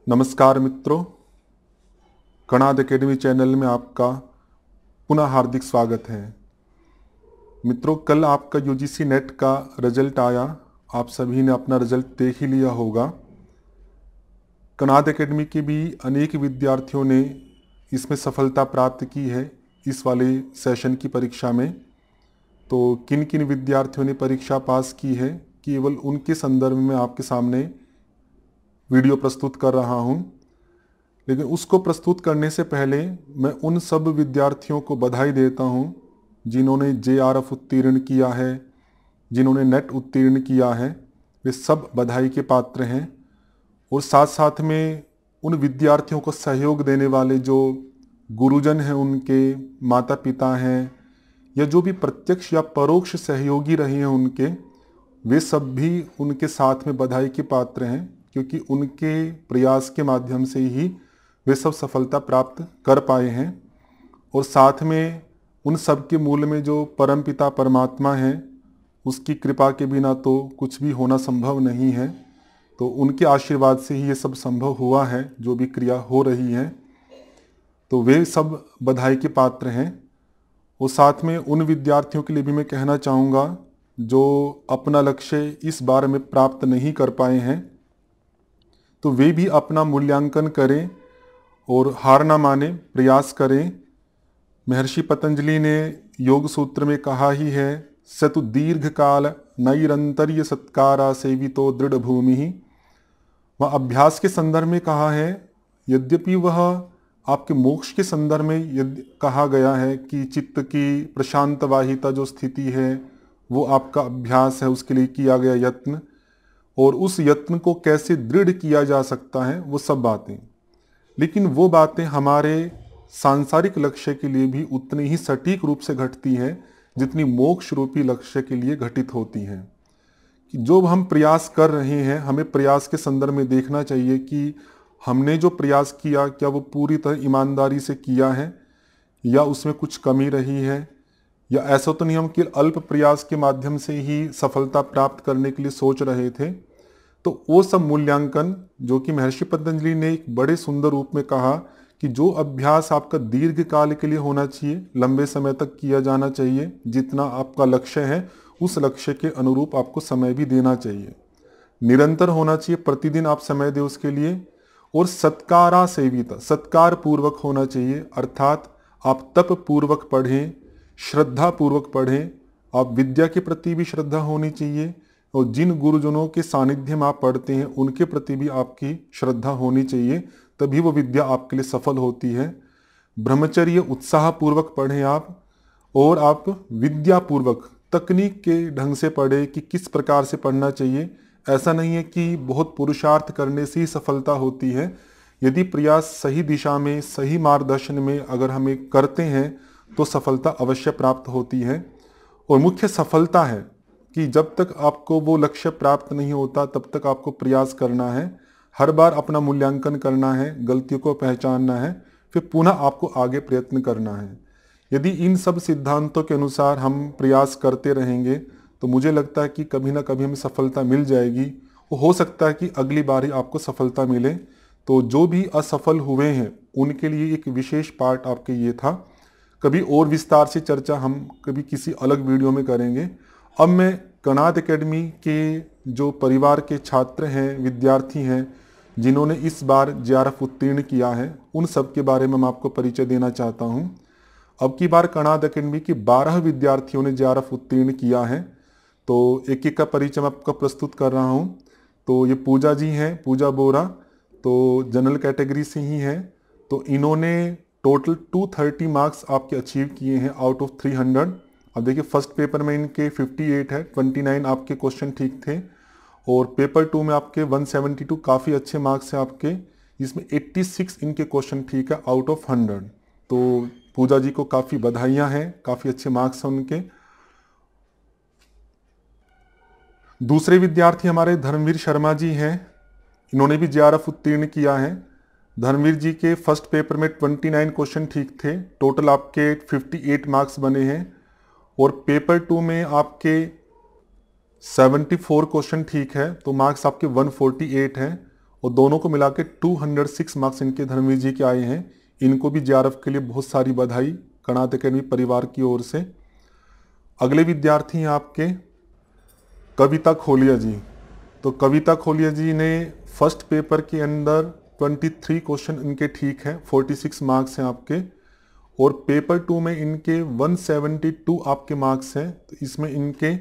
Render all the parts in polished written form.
नमस्कार मित्रों, Kanada academy channel में आपका पुनः हार्दिक स्वागत है। मित्रों, कल आपका यूजीसी नेट का रिजल्ट आया। आप सभी ने अपना रिजल्ट देख ही लिया होगा। कणाद एकेडमी के भी अनेक विद्यार्थियों ने इसमें सफलता प्राप्त की है इस वाले सेशन की परीक्षा में। तो किन किन विद्यार्थियों ने परीक्षा पास की है, केवल उनके संदर्भ में आपके सामने वीडियो प्रस्तुत कर रहा हूं। लेकिन उसको प्रस्तुत करने से पहले मैं उन सब विद्यार्थियों को बधाई देता हूं जिन्होंने जेआरएफ उत्तीर्ण किया है, जिन्होंने नेट उत्तीर्ण किया है। वे सब बधाई के पात्र हैं। और साथ साथ में उन विद्यार्थियों को सहयोग देने वाले जो गुरुजन हैं, उनके माता पिता हैं, या जो भी प्रत्यक्ष या परोक्ष सहयोगी रहे हैं उनके, वे सब भी उनके साथ में बधाई के पात्र हैं, क्योंकि उनके प्रयास के माध्यम से ही वे सब सफलता प्राप्त कर पाए हैं। और साथ में उन सब के मूल में जो परमपिता परमात्मा हैं, उसकी कृपा के बिना तो कुछ भी होना संभव नहीं है। तो उनके आशीर्वाद से ही ये सब संभव हुआ है, जो भी क्रिया हो रही है। तो वे सब बधाई के पात्र हैं। और साथ में उन विद्यार्थियों के लिए भी मैं कहना चाहूँगा जो अपना लक्ष्य इस बार में प्राप्त नहीं कर पाए हैं, तो वे भी अपना मूल्यांकन करें और हार ना माने, प्रयास करें। महर्षि पतंजलि ने योग सूत्र में कहा ही है, सतु दीर्घ काल नैरंतर्य सत्कारा सेवितो दृढ़ भूमि। वह अभ्यास के संदर्भ में कहा है, यद्यपि वह आपके मोक्ष के संदर्भ में कहा गया है कि चित्त की प्रशांत वाहिता जो स्थिति है वो आपका अभ्यास है, उसके लिए किया गया यत्न, और उस यत्न को कैसे दृढ़ किया जा सकता है वो सब बातें। लेकिन वो बातें हमारे सांसारिक लक्ष्य के लिए भी उतनी ही सटीक रूप से घटती हैं जितनी मोक्ष रूपी लक्ष्य के लिए घटित होती हैं। कि जो हम प्रयास कर रहे हैं, हमें प्रयास के संदर्भ में देखना चाहिए कि हमने जो प्रयास किया क्या वो पूरी तरह ईमानदारी से किया है, या उसमें कुछ कमी रही है, या ऐसा तो नहीं हम कि अल्प प्रयास के माध्यम से ही सफलता प्राप्त करने के लिए सोच रहे थे। तो वो सब मूल्यांकन, जो कि महर्षि पतंजलि ने एक बड़े सुंदर रूप में कहा कि जो अभ्यास आपका दीर्घ काल के लिए होना चाहिए, लंबे समय तक किया जाना चाहिए, जितना आपका लक्ष्य है उस लक्ष्य के अनुरूप आपको समय भी देना चाहिए, निरंतर होना चाहिए, प्रतिदिन आप समय दें उसके लिए। और सत्कारा सेविता, सत्कार पूर्वक होना चाहिए, अर्थात आप तप पूर्वक पढ़ें, श्रद्धा पूर्वक पढ़ें। आप विद्या के प्रति भी श्रद्धा होनी चाहिए, और जिन गुरुजनों के सानिध्य में आप पढ़ते हैं उनके प्रति भी आपकी श्रद्धा होनी चाहिए, तभी वो विद्या आपके लिए सफल होती है। ब्रह्मचर्य उत्साह पूर्वक पढ़ें आप, और आप विद्या पूर्वक तकनीक के ढंग से पढ़ें कि किस प्रकार से पढ़ना चाहिए। ऐसा नहीं है कि बहुत पुरुषार्थ करने से ही सफलता होती है। यदि प्रयास सही दिशा में, सही मार्गदर्शन में अगर हमें करते हैं तो सफलता अवश्य प्राप्त होती है। और मुख्य सफलता है कि जब तक आपको वो लक्ष्य प्राप्त नहीं होता तब तक आपको प्रयास करना है, हर बार अपना मूल्यांकन करना है, गलतियों को पहचानना है, फिर पुनः आपको आगे प्रयत्न करना है। यदि इन सब सिद्धांतों के अनुसार हम प्रयास करते रहेंगे तो मुझे लगता है कि कभी ना कभी हमें सफलता मिल जाएगी। वो हो सकता है कि अगली बार ही आपको सफलता मिले। तो जो भी असफल हुए हैं उनके लिए एक विशेष पार्ट आपके ये था। कभी और विस्तार से चर्चा हम कभी किसी अलग वीडियो में करेंगे। अब मैं कणाद एकेडमी के जो परिवार के छात्र हैं, विद्यार्थी हैं, जिन्होंने इस बार जेआरएफ उत्तीर्ण किया है, उन सब के बारे में मैं आपको परिचय देना चाहता हूं। अब की बार कणाद एकेडमी की 12 विद्यार्थियों ने जेआरएफ उत्तीर्ण किया है। तो एक एक का परिचय मैं आपको प्रस्तुत कर रहा हूं। तो ये पूजा जी हैं, पूजा बोरा, तो जनरल कैटेगरी से ही हैं। तो इन्होंने टोटल 230 मार्क्स आपके अचीव किए हैं आउट ऑफ 300। अब देखिए, फर्स्ट पेपर में इनके 58 है, 29 आपके क्वेश्चन ठीक थे, और पेपर 2 में आपके 172 काफ़ी अच्छे मार्क्स हैं आपके, जिसमें 86 इनके क्वेश्चन ठीक है आउट ऑफ 100। तो पूजा जी को काफ़ी बधाइयाँ हैं, काफ़ी अच्छे मार्क्स हैं उनके। दूसरे विद्यार्थी हमारे धर्मवीर शर्मा जी हैं। इन्होंने भी जेआरएफ उत्तीर्ण किया है। धर्मवीर जी के फर्स्ट पेपर में 29 क्वेश्चन ठीक थे, टोटल आपके 58 मार्क्स बने हैं। और पेपर 2 में आपके 74 क्वेश्चन ठीक है, तो मार्क्स आपके 148 हैं। और दोनों को मिला के 206 मार्क्स इनके धर्मवीर जी के आए हैं। इनको भी जेआरएफ के लिए बहुत सारी बधाई कणाद अकेडमी परिवार की ओर से। अगले विद्यार्थी हैं आपके कविता खोलिया जी। तो कविता खोलिया जी ने फर्स्ट पेपर के अंदर 23 क्वेश्चन इनके ठीक है, 46 मार्क्स हैं आपके, और पेपर 2 में इनके 172 आपके मार्क्स हैं, तो इसमें इनके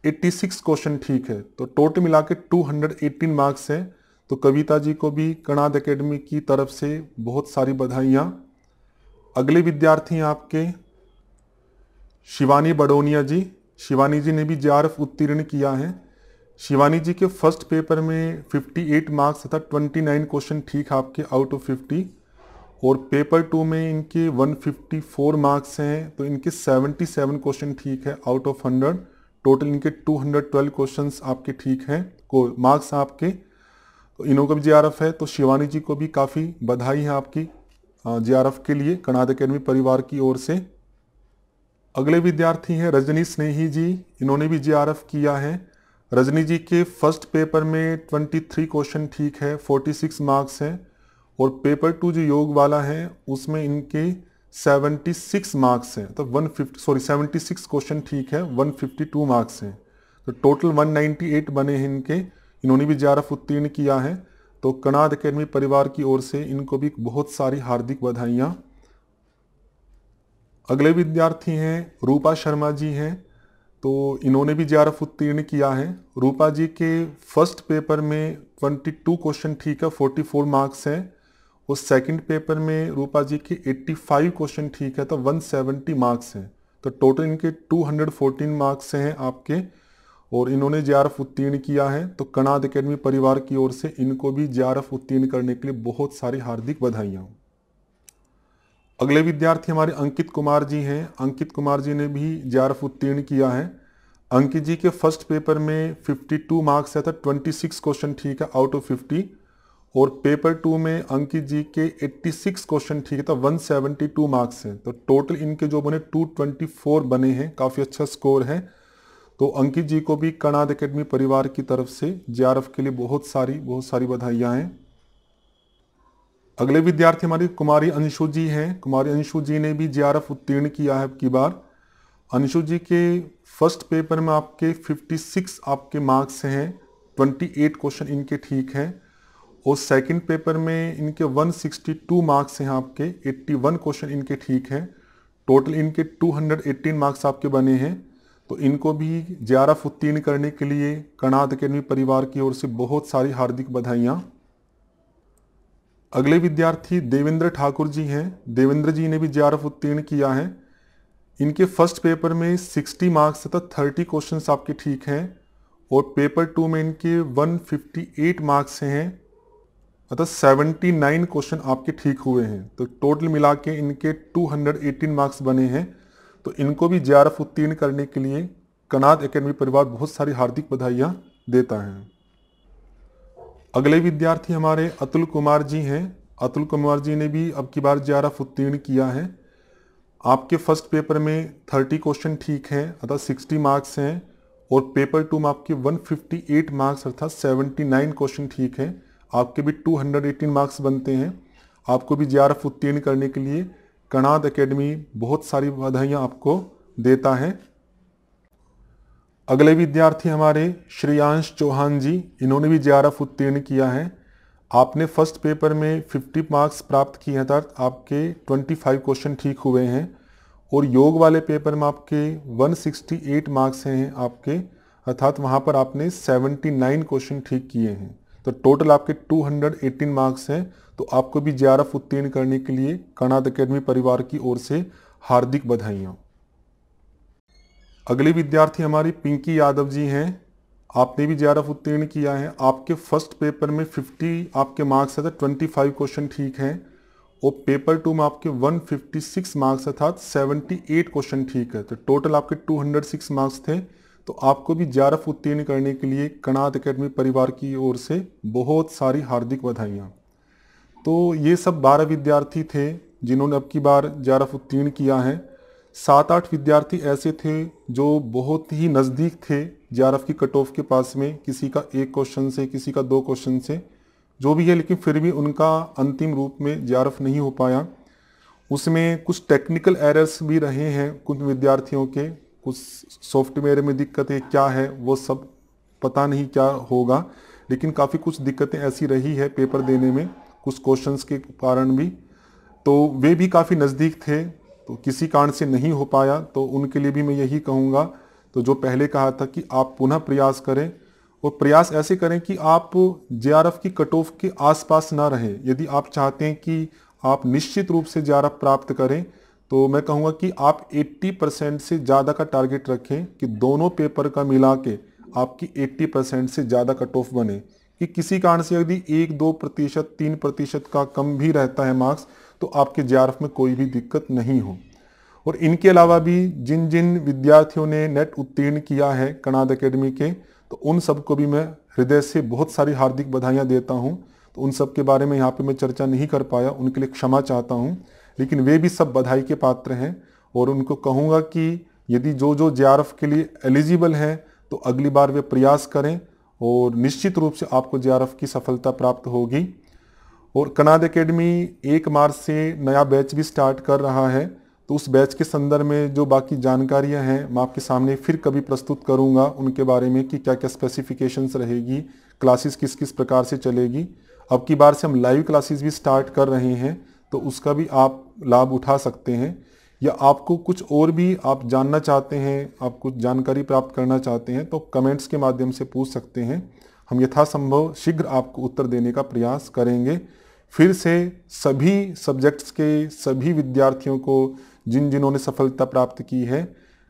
86 क्वेश्चन ठीक है, तो टोटल मिला के 218 मार्क्स हैं। तो कविता जी को भी कणाद अकेडमी की तरफ से बहुत सारी बधाइयाँ। अगले विद्यार्थी हैं आपके शिवानी बडोनिया जी। शिवानी जी ने भी जेआरएफ उत्तीर्ण किया है। शिवानी जी के फर्स्ट पेपर में 58 मार्क्स तथा 29 क्वेश्चन ठीक आपके आउट ऑफ 50, और पेपर 2 में इनके 154 मार्क्स हैं, तो इनके 77 क्वेश्चन ठीक है आउट ऑफ 100। टोटल इनके 212 क्वेश्चंस आपके ठीक हैं, को मार्क्स आपके, तो इन्हों का भी जेआरएफ है। तो शिवानी जी को भी काफ़ी बधाई है आपकी जेआरएफ के लिए कणाद अकेडमी परिवार की ओर से। अगले विद्यार्थी हैं रजनी स्नेही जी। इन्होंने भी जेआरएफ किया है। रजनी जी के फर्स्ट पेपर में 23 क्वेश्चन ठीक है, 46 मार्क्स हैं, और पेपर 2 जो योग वाला है उसमें इनके 76 मार्क्स हैं, तो 76 क्वेश्चन ठीक है, 152 मार्क्स हैं, तो टोटल 198 बने हैं इनके। इन्होंने भी जेआरएफ उत्तीर्ण किया है। तो कणाद अकेडमी परिवार की ओर से इनको भी बहुत सारी हार्दिक बधाइयाँ। अगले विद्यार्थी हैं रूपा शर्मा जी हैं। तो इन्होंने भी जेआरएफ उत्तीर्ण किया है। रूपा जी के फर्स्ट पेपर में 22 क्वेश्चन ठीक है, 44 मार्क्स हैं, और सेकंड पेपर में रूपा जी के 85 क्वेश्चन ठीक है, तो 170 मार्क्स हैं, तो टोटल इनके 214 मार्क्स हैं आपके, और इन्होंने जेआरएफ उत्तीर्ण किया है। तो कणाद अकेडमी परिवार की ओर से इनको भी जेआरएफ उत्तीर्ण करने के लिए बहुत सारी हार्दिक बधाइयाँ। अगले विद्यार्थी हमारे अंकित कुमार जी हैं। अंकित कुमार जी ने भी जेआरएफ उत्तीर्ण किया है। अंकित जी के फर्स्ट पेपर में 52 मार्क्स है, तो 26 क्वेश्चन ठीक है आउट ऑफ 50, और पेपर 2 में अंकित जी के 86 क्वेश्चन ठीक है, तो 172 मार्क्स हैं, तो टोटल इनके जो बने 224 बने हैं, काफ़ी अच्छा स्कोर है। तो अंकित जी को भी कणाद अकेडमी परिवार की तरफ से जेआरएफ के लिए बहुत सारी बधाइयाँ हैं। अगले विद्यार्थी हमारी कुमारी अंशु जी हैं। कुमारी अंशु जी ने भी जेआरएफ उत्तीर्ण किया है अब की बार। अंशु जी के फर्स्ट पेपर में आपके 56 आपके मार्क्स हैं, 28 क्वेश्चन इनके ठीक हैं, और सेकंड पेपर में इनके 162 मार्क्स हैं आपके, 81 क्वेश्चन इनके ठीक हैं, टोटल इनके 218 मार्क्स आपके बने हैं। तो इनको भी जेआरएफ उत्तीर्ण करने के लिए कणाद अकेडमी परिवार की ओर से बहुत सारी हार्दिक बधाइयाँ। अगले विद्यार्थी देवेंद्र ठाकुर जी हैं। देवेंद्र जी ने भी जेआरएफ उत्तीर्ण किया है। इनके फर्स्ट पेपर में 60 मार्क्स तथा 30 क्वेश्चंस आपके ठीक हैं, और पेपर 2 में इनके 158 मार्क्स हैं, अतः 79 क्वेश्चन आपके ठीक हुए हैं, तो टोटल मिला के इनके 218 मार्क्स बने हैं। तो इनको भी जेआरएफ उत्तीर्ण करने के लिए कणाद अकेडमी परिवार बहुत सारी हार्दिक बधाइयाँ देता है। अगले विद्यार्थी हमारे अतुल कुमार जी हैं। अतुल कुमार जी ने भी अब की बार जेआरएफ उत्तीर्ण किया है। आपके फर्स्ट पेपर में 30 क्वेश्चन ठीक हैं, अर्थात 60 मार्क्स हैं, और पेपर 2 में आपके 158 मार्क्स अर्थात 79 क्वेश्चन ठीक हैं, आपके भी 218 मार्क्स बनते हैं। आपको भी जेआरएफ उत्तीर्ण करने के लिए कणाद अकेडमी बहुत सारी बधाइयाँ आपको देता है। अगले विद्यार्थी हमारे श्रेयांश चौहान जी। इन्होंने भी जेआरएफ उत्तीर्ण किया है। आपने फर्स्ट पेपर में 50 मार्क्स प्राप्त किए हैं, अर्थात आपके 25 क्वेश्चन ठीक हुए हैं, और योग वाले पेपर में आपके 168 मार्क्स हैं आपके, अर्थात वहाँ पर आपने 79 क्वेश्चन ठीक किए हैं, तो टोटल आपके 218 मार्क्स हैं। तो आपको भी जेआरएफ उत्तीर्ण करने के लिए कणाद अकेडमी परिवार की ओर से हार्दिक बधाइयाँ। अगले विद्यार्थी हमारी पिंकी यादव जी हैं। आपने भी जेआरएफ उत्तीर्ण किया है। आपके फर्स्ट पेपर में 50 आपके मार्क्स है, 25 क्वेश्चन ठीक हैं, और पेपर 2 में आपके 156 मार्क्स अर्थात 78 क्वेश्चन ठीक है, तो टोटल आपके 206 मार्क्स थे। तो आपको भी जेआरएफ उत्तीर्ण करने के लिए कणाद अकेडमी परिवार की ओर से बहुत सारी हार्दिक बधाइयाँ। तो ये सब 12 विद्यार्थी थे जिन्होंने अब की बार जेआरएफ उत्तीर्ण किया है। 7-8 विद्यार्थी ऐसे थे जो बहुत ही नज़दीक थे जेआरएफ की कट ऑफ के पास में, किसी का 1 क्वेश्चन से, किसी का 2 क्वेश्चन से, जो भी है, लेकिन फिर भी उनका अंतिम रूप में जेआरएफ नहीं हो पाया। उसमें कुछ टेक्निकल एरर्स भी रहे हैं कुछ विद्यार्थियों के, कुछ सॉफ्टवेयर में दिक्कत है, क्या है वो सब पता नहीं क्या होगा, लेकिन काफ़ी कुछ दिक्कतें ऐसी रही है पेपर देने में कुछ क्वेश्चंस के कारण भी। तो वे भी काफ़ी नज़दीक थे, तो किसी कारण से नहीं हो पाया, तो उनके लिए भी मैं यही कहूँगा, तो जो पहले कहा था कि आप पुनः प्रयास करें, और प्रयास ऐसे करें कि आप जेआरएफ की कट ऑफ के आसपास ना रहें। यदि आप चाहते हैं कि आप निश्चित रूप से जेआरएफ प्राप्त करें, तो मैं कहूँगा कि आप 80% से ज़्यादा का टारगेट रखें, कि दोनों पेपर का मिला के आपकी 80% से ज़्यादा कट ऑफ बने, कि किसी कारण से यदि 1-2%, 3% का कम भी रहता है मार्क्स, तो आपके जेआरएफ में कोई भी दिक्कत नहीं हो। और इनके अलावा भी जिन जिन विद्यार्थियों ने नेट उत्तीर्ण किया है कणाद एकेडमी के, तो उन सबको भी मैं हृदय से बहुत सारी हार्दिक बधाइयाँ देता हूँ। तो उन सब के बारे में यहाँ पे मैं चर्चा नहीं कर पाया, उनके लिए क्षमा चाहता हूँ, लेकिन वे भी सब बधाई के पात्र हैं। और उनको कहूँगा कि यदि जो जो जेआरएफ के लिए एलिजिबल हैं, तो अगली बार वे प्रयास करें, और निश्चित रूप से आपको जेआरएफ की सफलता प्राप्त होगी। और कणाद एकेडमी 1 मार्च से नया बैच भी स्टार्ट कर रहा है, तो उस बैच के संदर्भ में जो बाकी जानकारियां हैं मैं आपके सामने फिर कभी प्रस्तुत करूंगा, उनके बारे में कि क्या क्या स्पेसिफिकेशंस रहेगी, क्लासेस किस किस प्रकार से चलेगी। अब की बार से हम लाइव क्लासेस भी स्टार्ट कर रहे हैं, तो उसका भी आप लाभ उठा सकते हैं। या आपको कुछ और भी आप जानना चाहते हैं, आप कुछ जानकारी प्राप्त करना चाहते हैं, तो कमेंट्स के माध्यम से पूछ सकते हैं। हम यथासंभव शीघ्र आपको उत्तर देने का प्रयास करेंगे। फिर से सभी सब्जेक्ट्स के सभी विद्यार्थियों को जिन जिन्होंने सफलता प्राप्त की है,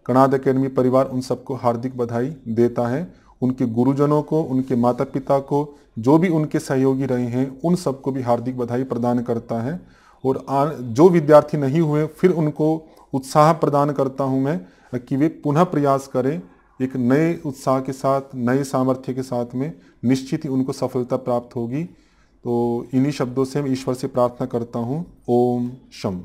कणाद एकेडमी परिवार उन सबको हार्दिक बधाई देता है। उनके गुरुजनों को, उनके माता पिता को, जो भी उनके सहयोगी रहे हैं, उन सबको भी हार्दिक बधाई प्रदान करता है। और जो विद्यार्थी नहीं हुए, फिर उनको उत्साह प्रदान करता हूं मैं कि वे पुनः प्रयास करें, एक नए उत्साह के साथ, नए सामर्थ्य के साथ में निश्चित ही उनको सफलता प्राप्त होगी। तो इन्हीं शब्दों से मैं ईश्वर से प्रार्थना करता हूँ। ओम शम।